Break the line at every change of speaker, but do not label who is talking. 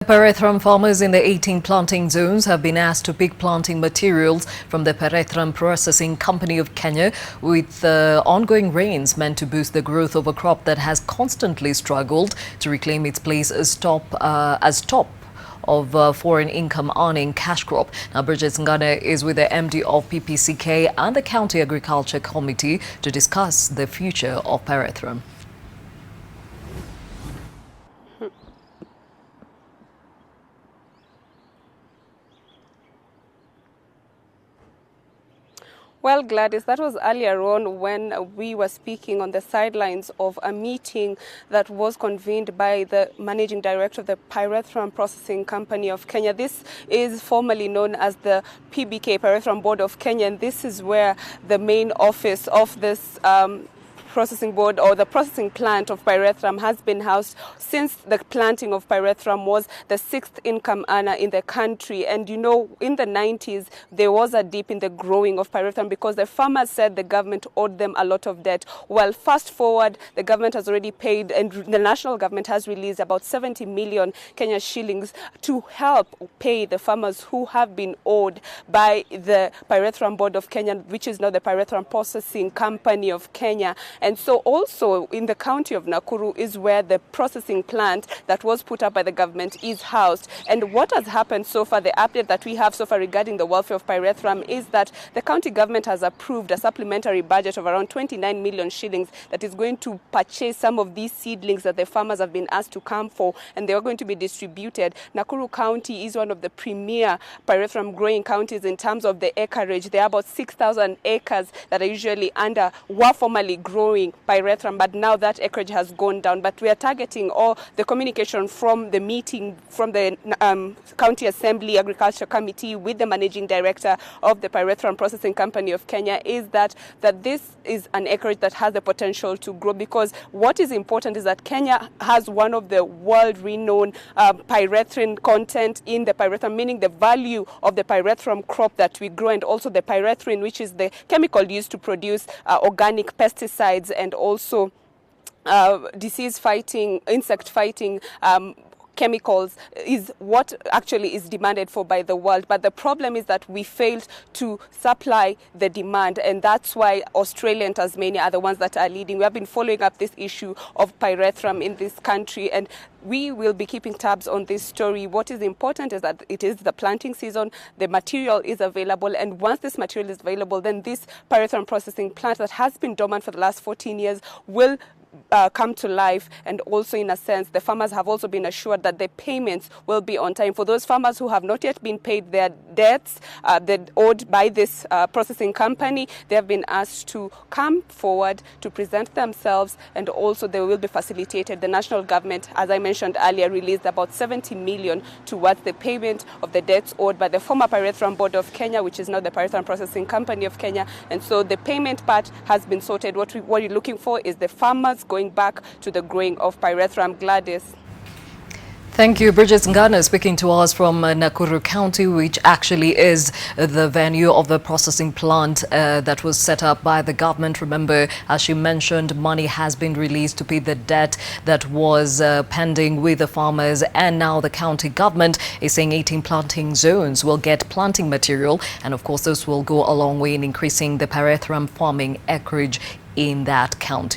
Pyrethrum farmers in the 18 planting zones have been asked to pick planting materials from the Pyrethrum Processing Company of Kenya, with ongoing rains meant to boost the growth of a crop that has constantly struggled to reclaim its place as top of foreign income earning cash crop. Now, Bridget Ngane is with the MD of PPCK and the County Agriculture Committee to discuss the future of Pyrethrum.
Well, Gladys, that was earlier on when we were speaking on the sidelines of a meeting that was convened by the Managing Director of the Pyrethrum Processing Company of Kenya. This is formally known as the PBK, Pyrethrum Board of Kenya, and this is where the main office of this processing board or the processing plant of Pyrethrum has been housed since the planting of Pyrethrum was the sixth income earner in the country. And you know, in the 90s, there was a dip in the growing of Pyrethrum because the farmers said the government owed them a lot of debt. Well, fast forward, the government has already paid, and the national government has released about 70 million Kenya shillings to help pay the farmers who have been owed by the Pyrethrum Board of Kenya, which is now the Pyrethrum Processing Company of Kenya. And so also in the county of Nakuru is where the processing plant that was put up by the government is housed. And what has happened so far, the update that we have so far regarding the welfare of Pyrethrum, is that the county government has approved a supplementary budget of around 29 million shillings that is going to purchase some of these seedlings that the farmers have been asked to come for, and they are going to be distributed. Nakuru County is one of the premier Pyrethrum growing counties in terms of the acreage. There are about 6,000 acres that are usually were formerly growing Pyrethrum, but now that acreage has gone down. But we are targeting all the communication from the meeting from the County Assembly Agriculture Committee with the Managing Director of the Pyrethrum Processing Company of Kenya is that this is an acreage that has the potential to grow, because what is important is that Kenya has one of the world-renowned pyrethrin content in the Pyrethrum, meaning the value of the Pyrethrum crop that we grow, and also the pyrethrin, which is the chemical used to produce organic pesticides and also disease-fighting, insect-fighting chemicals, is what actually is demanded for by the world. But the problem is that we failed to supply the demand, and that's why Australia and Tasmania are the ones that are leading. We have been following up this issue of Pyrethrum in this country, and we will be keeping tabs on this story. What is important is that it is the planting season, the material is available, and once this material is available, then this Pyrethrum processing plant that has been dormant for the last 14 years will come to life. And also, in a sense, the farmers have also been assured that the payments will be on time. For those farmers who have not yet been paid their debts that owed by this processing company, they have been asked to come forward to present themselves, and also they will be facilitated. The national government, as I mentioned earlier, released about 70 million towards the payment of the debts owed by the former Pyrethrum Board of Kenya, which is now the Pyrethrum Processing Company of Kenya. And so the payment part has been sorted. What we're looking for is the farmers going back to the growing of Pyrethrum. Gladys.
Thank you. Bridget Ngane speaking to us from Nakuru County, which actually is the venue of the processing plant that was set up by the government. Remember, as she mentioned, money has been released to pay the debt that was pending with the farmers, and now the county government is saying 18 planting zones will get planting material, and of course this will go a long way in increasing the Pyrethrum farming acreage in that county.